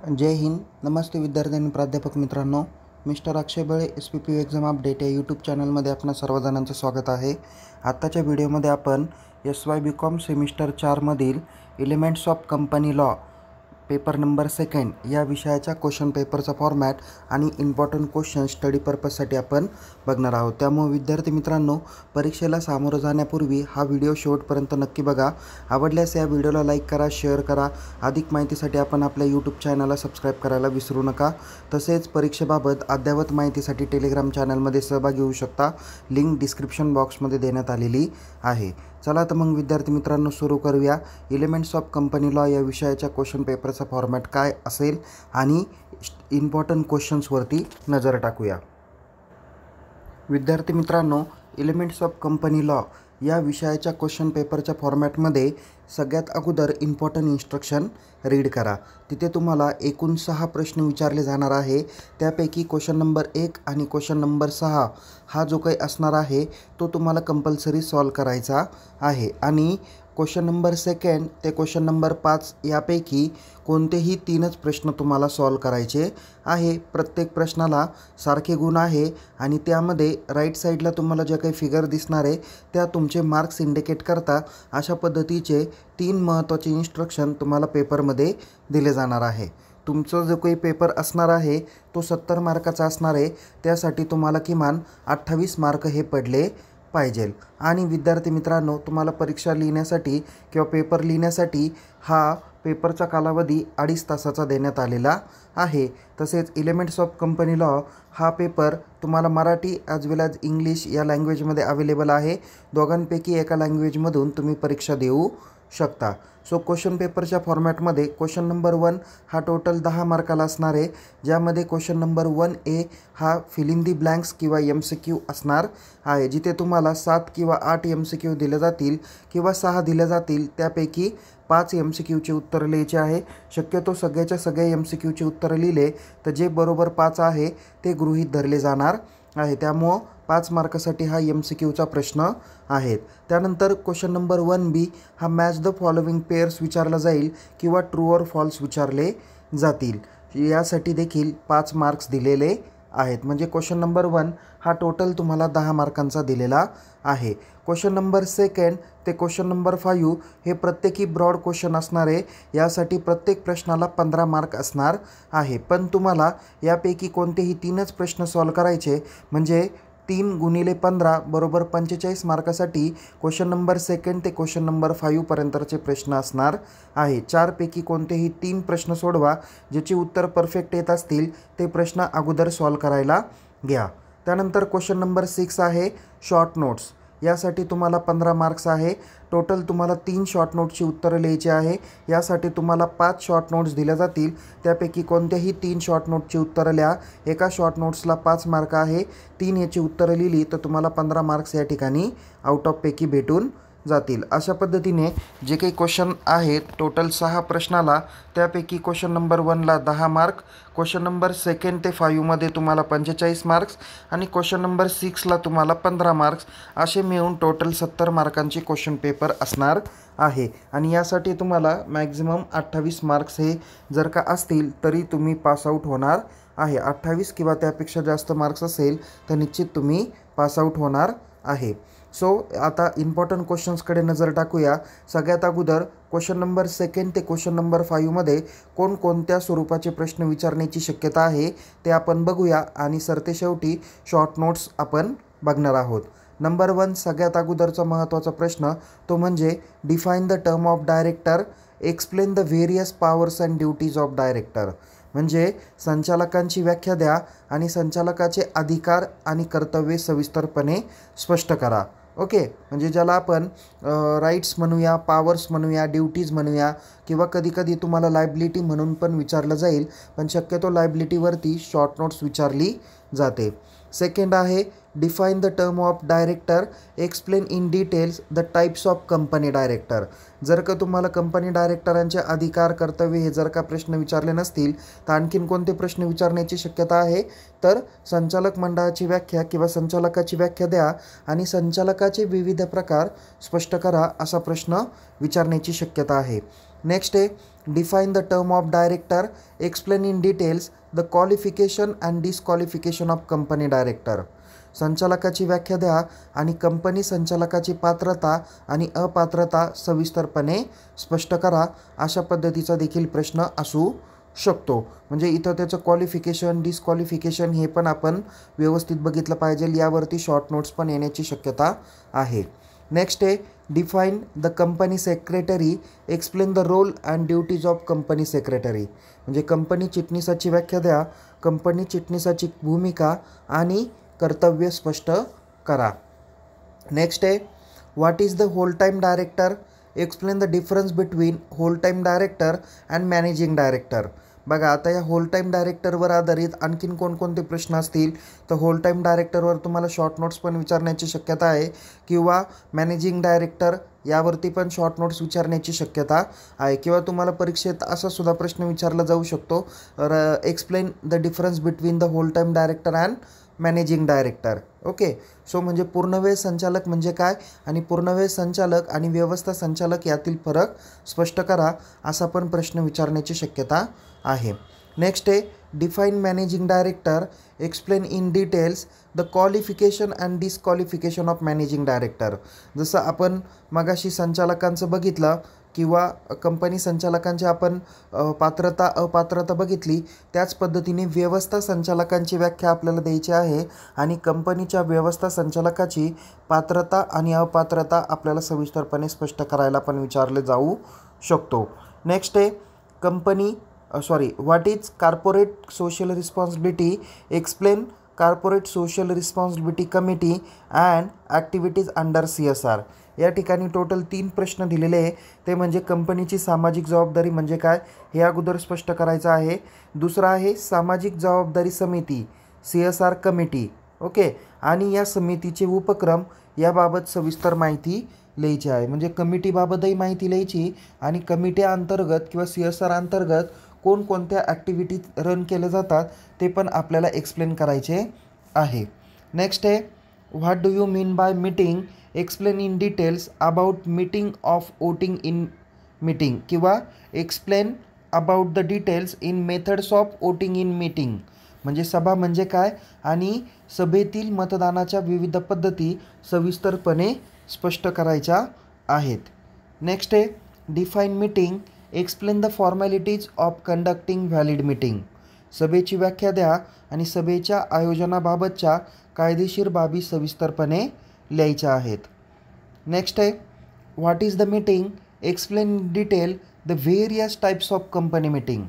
जय हिंद. नमस्ते विद्यार्थी आणि प्राध्यापक मित्रांनो. मिस्टर अक्षय बळे SPPU एक्झाम अपडेट या यूट्यूब चॅनलमध्ये आपणा सर्वजणांचं स्वागत आहे. आत्ताच्या व्हिडिओमध्ये आपण SY BCom सेमिस्टर 4मधील elements of company law paper number 2 या विषयाच्या क्वेश्चन पेपरचा फॉर्मॅट आणि इम्पॉर्टंट क्वेश्चन स्टडी पर्पजसाठी आपण बघणार आहोत. त्यामुळे विद्यार्थी मित्रांनो, परीक्षेला सामोरं जाण्यापूर्वी हा व्हिडिओ शेवटपर्यंत नक्की बघा. आवडल्यास या व्हिडिओला लाईक करा, शेअर करा. अधिक माहितीसाठी आपण आपल्या यूट्यूब चॅनलला सबस्क्राईब करायला विसरू नका. तसेच परीक्षेबाबत अद्ययावत माहितीसाठी टेलिग्राम चॅनलमध्ये सहभागी होऊ शकता. लिंक डिस्क्रिप्शन बॉक्समध्ये देण्यात आलेली आहे. चला तर मग विद्यार्थी मित्रांनो, सुरू करूया. एलिमेंट्स ऑफ कंपनी लॉ या विषयाच्या क्वेश्चन पेपरचा फॉर्मॅट काय असेल आणि इम्पॉर्टंट क्वेश्चन्सवरती नजर टाकूया. विद्यार्थी मित्रांनो, एलिमेंट्स ऑफ कंपनी लॉ या विषयाच्या क्वेश्चन पेपरच्या फॉर्मॅटमध्ये सगळ्यात अगोदर इम्पॉर्टंट इन्स्ट्रक्शन रीड करा. तिथे तुम्हाला एकूण 6 प्रश्न विचारले जाणार आहे. त्यापैकी क्वेश्चन नंबर 1 आणि क्वेश्चन नंबर 6 हा जो काही असणार आहे तो तुम्हाला कंपल्सरी सॉल्व करायचा आहे. आणि क्वेश्चन नंबर 2 ते क्वेश्चन नंबर 5 यापैकी कोणतेही 3च प्रश्न तुम्हाला सॉल्व करायचे आहे. प्रत्येक प्रश्नाला सारखे गुण आहे आणि त्यामध्ये राईट साईडला तुम्हाला ज्या काही फिगर दिसणार आहे त्या तुमचे मार्क्स इंडिकेट करता. अशा पद्धतीचे 3 महत्त्वाचे इन्स्ट्रक्शन तुम्हाला पेपरमध्ये दिले जाणार आहे. तुमचा जो काही पेपर असणार आहे तो 70 मार्काचा असणार आहे. त्यासाठी तुम्हाला किमान 28 मार्क हे पडले पाहिजे. आणि विद्यार्थी मित्रांनो, तुम्हाला परीक्षा लिहिण्यासाठी किंवा पेपर लिहिण्यासाठी हा पेपरचा कालावधी 2.5 तासाचा देण्यात आलेला आहे. तसेच एलिमेंट्स ऑफ कंपनी लॉ हा पेपर तुम्हाला मराठी ॲज वेल ॲज इंग्लिश या लँग्वेजमध्ये अवेलेबल आहे. दोघांपैकी एका लँग्वेजमधून तुम्ही परीक्षा देऊ शकता. सो क्वेश्चन पेपरच्या फॉर्मॅटमध्ये क्वेश्चन नंबर 1 हा टोटल 10 मार्काला असणार आहे. ज्यामध्ये क्वेश्चन नंबर 1A हा फिल इन दी ब्लँक्स किंवा MCQ असणार आहे. जिथे तुम्हाला 7 किंवा 8 MCQ दिले जातील किंवा 6 दिले जातील. त्यापैकी 5 MCQचे उत्तर लिहायचे आहे. शक्यतो सगळ्याच्या सगळे MCQचे उत्तर लिहिले तर जे बरोबर 5 आहे ते गृहीत धरले जाणार आहे. त्यामुळं 5 मार्कासाठी हा MCQचा प्रश्न आहेत. त्यानंतर क्वेश्चन नंबर 1B हा मॅच द फॉलोविंग पेअर्स विचारला जाईल किंवा ट्रू ऑर फॉल्स विचारले जातील. यासाठी देखील 5 मार्क्स दिलेले आहेत. म्हणजे क्वेश्चन नंबर 1 हा टोटल तुम्हाला 10 मार्कांचा दिलेला आहे. क्वेश्चन नंबर 2 ते क्वेश्चन नंबर 5 हे प्रत्येकी ब्रॉड क्वेश्चन असणार आहे. यासाठी प्रत्येक प्रश्नाला 15 मार्क असणार आहे. पण तुम्हाला यापैकी कोणतेही 3च प्रश्न सॉल्व करायचे. म्हणजे 3 गुणिले 15 बरोबर 45 मार्कासाठी क्वेश्चन नंबर 2 ते क्वेश्चन नंबर 5 पर्यंतचे प्रश्न असणार आहे. 4 पैकी कोणतेही 3 प्रश्न सोडवा. ज्याचे उत्तर परफेक्ट येत असतील ते प्रश्न अगोदर सॉल्व करायला घ्या. त्यानंतर क्वेश्चन नंबर 6 आहे शॉर्ट नोट्स. यासाठी तुम्हाला 15 मार्क्स आहे. टोटल तुम्हाला 3 शॉर्ट नोट्सची उत्तरं लिहायची आहे. यासाठी तुम्हाला 5 शॉर्ट नोट्स दिल्या जातील. त्यापैकी कोणत्याही 3 शॉर्ट नोटची उत्तरं लिहा. एका शॉर्ट नोट्सला 5 मार्क आहे. 3 याची उत्तरं लिहिली तर तुम्हाला 15 मार्क्स या ठिकाणी आउट ऑफ पैकी भेटून जातील. अशा पद्धतीने जे काही क्वेश्चन आहेत टोटल 6 प्रश्नाला, त्यापैकी क्वेश्चन नंबर 1ला 10 मार्क, क्वेश्चन नंबर 2 ते 5मध्ये तुम्हाला 45 मार्क्स आणि क्वेश्चन नंबर 6ला तुम्हाला 15 मार्क्स असे मिळून टोटल 70 मार्कांची क्वेश्चन पेपर असणार आहे. आणि यासाठी तुम्हाला मॅक्झिमम 28 मार्क्स हे जर का असतील तरी तुम्ही पासआउट होणार आहे. 28 किंवा त्यापेक्षा जास्त मार्क्स असेल तर निश्चित तुम्ही पासआउट होणार आहे. सो आता इम्पॉर्टंट क्वेश्चन्सकडे नजर टाकूया. सगळ्यात अगोदर क्वेश्चन नंबर 2 ते क्वेश्चन नंबर 5मध्ये कोणकोणत्या स्वरूपाचे प्रश्न विचारण्याची शक्यता आहे ते आपण बघूया. आणि सरतेशेवटी शॉर्ट नोट्स आपण बघणार आहोत. नंबर 1 सगळ्यात अगोदरचा महत्त्वाचा प्रश्न तो म्हणजे define the term of director, explain the various powers and duties of director. म्हणजे संचालकांची व्याख्या द्या आणि संचालकाचे अधिकार आणि कर्तव्ये सविस्तरपणे स्पष्ट करा. ओके, म्हणजे ज्याला आपण राईट्स म्हणूया, पॉवर्स म्हणूया, ड्युटीज म्हणूया किंवा कधीकधी तुम्हाला लायबिलिटी म्हणून पण विचारलं जाईल. पण शक्यतो लायबिलिटीवरती शॉर्ट नोट्स विचारली जाते. सेकंड आहे define the term of director, explain in details the types of company director. जर का तुम्हाला कंपनी डायरेक्टरांचे अधिकार, कर्तव्य हे जर का प्रश्न विचारले नसतील तर आणखीन कोणते प्रश्न विचारण्याची शक्यता आहे तर संचालक मंडळाची व्याख्या किंवा संचालकाची व्याख्या द्या आणि संचालकाचे विविध प्रकार स्पष्ट करा असा प्रश्न विचारण्याची शक्यता आहे. नेक्स्ट आहे define the term of director, explain in details the qualification and disqualification of company director. संचालकाची व्याख्या द्या आणि कंपनी संचालकाची पात्रता आणि अपात्रता सविस्तरपणे स्पष्ट करा. अशा पद्धतीचा देखील प्रश्न असू शकतो. म्हणजे इथं त्याचं क्वालिफिकेशन डिस्क्वालिफिकेशन हे पण आपण व्यवस्थित बघितलं पाहिजे. यावरती शॉर्ट नोट्स पण येण्याची शक्यता आहे. नेक्स्ट आहे define the company secretary, explain the role and duties of company secretary. म्हणजे कंपनी चिटणीसाची व्याख्या द्या, कंपनी चिटणीसाची भूमिका आणि कर्तव्य स्पष्ट करा. नेक्स्ट आहे what is the whole time director, explain the difference between whole time director and managing director. बघा आता या होल टाईम डायरेक्टरवर आधारित आणखीन कोणकोणते प्रश्न असतील तर होल टाईम डायरेक्टरवर तुम्हाला शॉर्ट नोट्स पण विचारण्याची शक्यता आहे किंवा मॅनेजिंग डायरेक्टर यावरती पण शॉर्ट नोट्स विचारण्याची शक्यता आहे किंवा तुम्हाला परीक्षेत असा सुद्धा प्रश्न विचारला जाऊ शकतो, explain the difference between the whole time director and managing director. Okay, so म्हणजे पूर्णवेळ संचालक म्हणजे काय आणि पूर्णवेळ संचालक आणि व्यवस्था संचालक यातील फरक स्पष्ट करा असा पण प्रश्न विचारण्याची शक्यता आहे. नेक्स्ट आहे define managing director, explain in details the qualification and disqualification of managing director. जसं आपण मगाशी संचालकांचं बघितलं किंवा कंपनी संचालकांची आपण पात्रता अपात्रता बघितली, त्याच पद्धतीने व्यवस्था संचालकांची व्याख्या आपल्याला द्यायची आहे आणि कंपनीच्या व्यवस्था संचालकाची पात्रता आणि अपात्रता आपल्याला सविस्तरपणे स्पष्ट करायला पण विचारले जाऊ शकतो. नेक्स्ट आहे what is corporate social responsibility, explain corporate social responsibility committee and activities under CSR. या ठिकाणी टोटल 3 प्रश्न दिलेले आहे. ते म्हणजे कंपनीची सामाजिक जबाबदारी म्हणजे काय हे अगोदर स्पष्ट करायचं आहे. दुसरा आहे सामाजिक जबाबदारी समिती CSR कमिटी. ओके, आणि या समितीचे उपक्रम याबाबत सविस्तर माहिती लिहायची आहे. म्हणजे कमिटीबाबतही माहिती लिहायची आणि कमिटी अंतर्गत किंवा CSR अंतर्गत कोणकोणत्या ॲक्टिव्हिटीज रन केले जातात ते पण आपल्याला एक्सप्लेन करायचे आहे. नेक्स्ट आहे what do you mean by meeting, explain in details about meeting of voting in meeting किंवा explain about the details in methods of voting in meeting. म्हणजे सभा म्हणजे काय आणि सभेतील मतदानाच्या विविध पद्धती सविस्तरपणे स्पष्ट करायच्या आहेत. नेक्स्ट आहे define meeting, explain the formalities of conducting valid meeting. सभेची व्याख्या द्या आणि सभेच्या आयोजनाबाबतच्या कायदेशीर बाबी सविस्तरपणे लिहायच्या आहेत. नेक्स्ट आहे what is the meeting, explain in detail the various types of company meeting.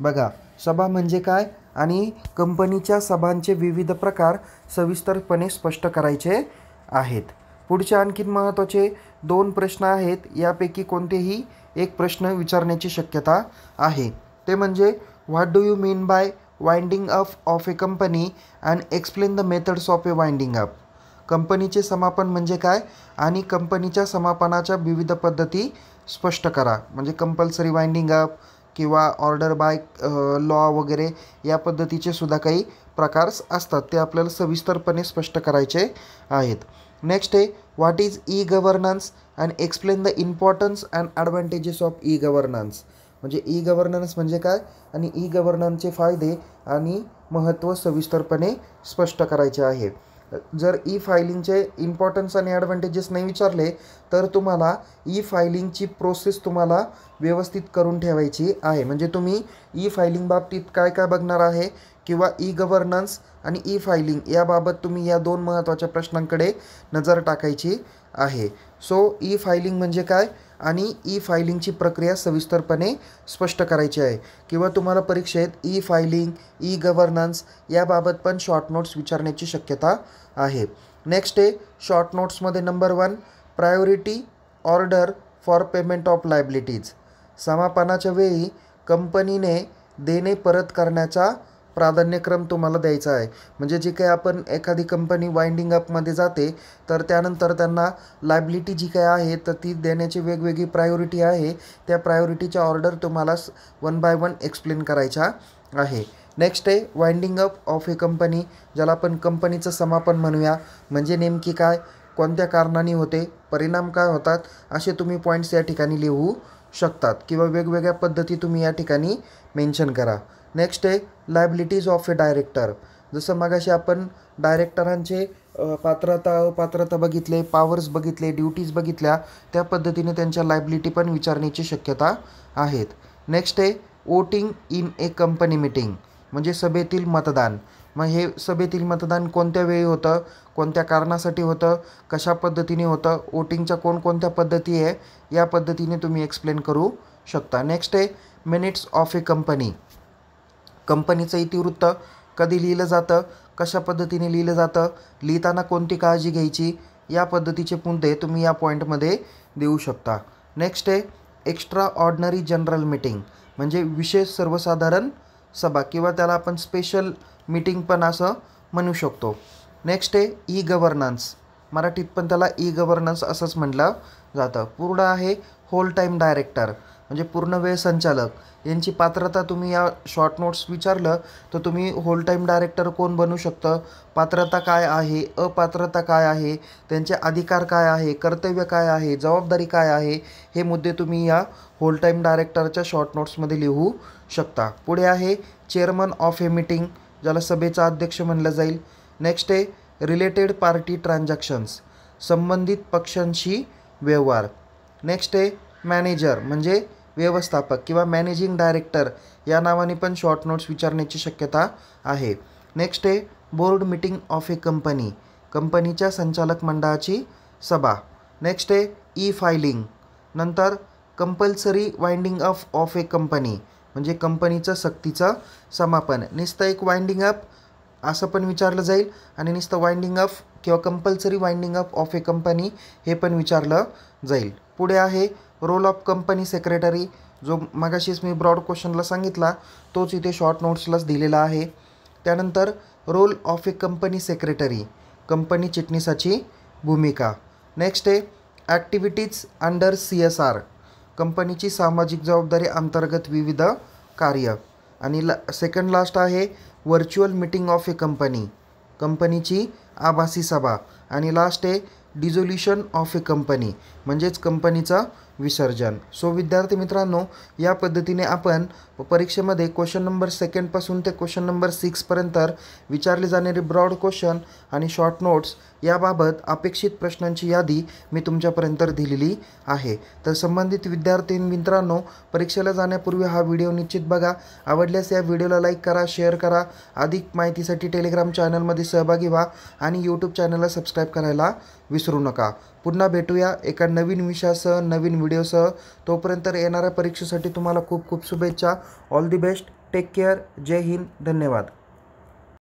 बघा सभा म्हणजे काय आणि कंपनीच्या सभांचे विविध प्रकार सविस्तरपणे स्पष्ट करायचे आहेत. पुढचे आणखीन महत्त्वाचे 2 प्रश्न आहेत. यापैकी कोणतेही एक प्रश्न विचारण्याची शक्यता आहे. ते म्हणजे what do you mean bye winding up of a company and explain the methods of A winding up. कंपनीचे समापन म्हणजे काय आणि कंपनीच्या समापनाच्या विविध पद्धती स्पष्ट करा. म्हणजे कंपल्सरी वाइंडिंग अप किंवा ऑर्डर बाय लॉ वगैरे या पद्धतीचे सुद्धा काही प्रकार असतात, ते आपल्याला सविस्तरपणे स्पष्ट करायचे आहेत. नेक्स्ट आहे what is e governance and explain the importance and advantages of e governance. म्हणजे ई गव्हर्नन्स म्हणजे काय आणि ई गव्हर्नन्सचे फायदे आणि महत्त्व सविस्तरपणे स्पष्ट करायचे आहे. जर ई फायलिंगचे इम्पॉर्टन्स आणि ॲडव्हान्टेजेस नाही विचारले तर तुम्हाला ई फायलिंगची प्रोसेस तुम्हाला व्यवस्थित करून ठेवायची आहे. म्हणजे तुम्ही ई फायलिंग बाबतीत काय काय बघणार आहे किंवा ई गव्हर्नन्स आणि ई फायलिंग याबाबत तुम्ही या 2 महत्त्वाच्या प्रश्नांकडे नजर टाकायची आहे. सो ई फायलिंग म्हणजे काय आणि ई फायलिंगची प्रक्रिया सविस्तरपणे स्पष्ट करायची आहे किंवा तुम्हाला परीक्षेत ई फायलिंग ई गव्हर्नन्स याबाबत पण शॉर्ट नोट्स विचारण्याची शक्यता आहे. नेक्स्ट आहे शॉर्ट नोट्समध्ये number 1 priority order for payment of liabilities. समापनाच्या वेळी कंपनीने देणे परत करण्याचा प्राधान्यक्रम तुम्हाला द्यायचा आहे. म्हणजे जे काही आपण एखादी कंपनी वाइंडिंग अपमध्ये जाते तर त्यानंतर त्यांना लायबिलिटी जी काही आहे तर ती देण्याची वेगवेगळी प्रायोरिटी आहे. त्या प्रायोरिटीच्या ऑर्डर तुम्हाला 1 बाय 1 एक्सप्लेन करायच्या आहे. नेक्स्ट आहे winding up of a company, ज्याला आपण कंपनीचं समापन म्हणूया. म्हणजे नेमकी काय, कोणत्या कारणाने होते, परिणाम काय होतात, असे तुम्ही पॉईंट्स या ठिकाणी लिहू शकतात किंवा वेगवेगळ्या पद्धती तुम्ही या ठिकाणी मेन्शन करा. नेक्स्ट आहे लायबिलिटीज ऑफ ए डायरेक्टर. जसं मगाशी आपण डायरेक्टरांचे पात्रता अपात्रता बघितले, पॉवर्स बघितले, ड्युटीज बघितल्या, त्या पद्धतीने त्यांच्या लायबिलिटी पण विचारण्याची शक्यता आहेत. नेक्स्ट आहे voting in A company meeting, म्हणजे सभेतील मतदान. मग हे सभेतील मतदान कोणत्या वेळी होतं, कोणत्या कारणासाठी होतं, कशा पद्धतीने होतं, वोटिंगच्या कोणकोणत्या पद्धती आहे, या पद्धतीने तुम्ही एक्सप्लेन करू शकता. नेक्स्ट आहे मिनिट्स ऑफ ए कंपनी. कंपनीचं इतिवृत्त कधी लिहिलं जातं, कशा पद्धतीने लिहिलं जातं, लिहिताना कोणती काळजी घ्यायची, या पद्धतीचे मुद्दे तुम्ही या पॉईंटमध्ये देऊ शकता. नेक्स्ट आहे एक्स्ट्रा ऑर्डिनरी जनरल मीटिंग, म्हणजे विशेष सर्वसाधारण सभा किंवा त्याला आपण स्पेशल मीटिंग पण असं म्हणू शकतो. नेक्स्ट आहे ई गव्हर्नन्स, मराठीत पण त्याला ई गव्हर्नन्स असंच म्हटलं जातं. पूर्ण आहे होल टाईम डायरेक्टर, म्हणजे पूर्ण वेळ संचालक. यांची पात्रता तुम्ही या शॉर्ट नोट्स विचारलं तर तुम्ही होल टाईम डायरेक्टर कोण बनू शकतं, पात्रता काय आहे, अपात्रता काय आहे, त्यांचे अधिकार काय आहे, कर्तव्य काय आहे, जबाबदारी काय आहे, हे मुद्दे तुम्ही या होल टाईम डायरेक्टरच्या शॉर्ट नोट्समध्ये लिहू शकता. पुढे आहे चेअरमन ऑफ ए मीटिंग, ज्याला सभेचा अध्यक्ष म्हणलं जाईल. नेक्स्ट आहे रिलेटेड पार्टी ट्रान्झॅक्शन्स, संबंधित पक्षांशी व्यवहार. नेक्स्ट आहे मॅनेजर, म्हणजे व्यवस्थापक किंवा मॅनेजिंग डायरेक्टर, या नावाने पण शॉर्ट नोट्स विचारण्याची शक्यता आहे. नेक्स्ट आहे board meeting of a company, कंपनीच्या संचालक मंडळाची सभा. नेक्स्ट आहे ई फायलिंग. नंतर compulsory winding up of a company, म्हणजे कंपनीचं सक्तीचं समापन. नुसतं एक वाइंडिंग अप असं पण विचारलं जाईल आणि नुसतं वाइंडिंग अप किंवा compulsory winding up of a company हे पण विचारलं जाईल. पुढे आहे रोल ऑफ कंपनी सेक्रेटरी, जो मगाशीच मी ब्रॉड क्वेश्चनला सांगितला तोच इथे शॉर्ट नोट्सलाच दिलेला आहे. त्यानंतर role of a company secretary, company चिटणीसाची भूमिका. नेक्स्ट आहे ॲक्टिव्हिटीज अंडर CSR, कंपनीची सामाजिक जबाबदारी अंतर्गत विविध कार्य. आणि सेकंड लास्ट आहे virtual meeting of a company, कंपनीची आभासी सभा. आणि लास्ट आहे डिझोल्युशन ऑफ ए कंपनी, म्हणजेच कंपनीचं विसर्जन. सो विद्यार्थी मित्रांनो, या पद्धतीने आपण परीक्षेमध्ये क्वेश्चन नंबर 2 पासून ते क्वेश्चन नंबर 6 पर्यंत विचारले जाणारे ब्रॉड क्वेश्चन आणि शॉर्ट नोट्स याबाबत अपेक्षित प्रश्नांची यादी मी तुमच्यापर्यंत दिलेली आहे. तर संबंधित विद्यार्थी मित्रांनो, परीक्षेला जाण्यापूर्वी हा व्हिडिओ निश्चित बघा. आवडल्यास या व्हिडिओला लाईक करा, शेअर करा. अधिक माहितीसाठी टेलिग्राम चॅनलमध्ये सहभागी व्हा आणि यूट्यूब चॅनलला सबस्क्राईब करायला विसरू नका. पुन्हा भेटूया एका नवीन विषयासह, नवीन व्हिडिओसह. तोपर्यंत येणाऱ्या परीक्षेसाठी तुम्हाला खूप खूप शुभेच्छा. All the best. Take care. जय हिंद. धन्यवाद.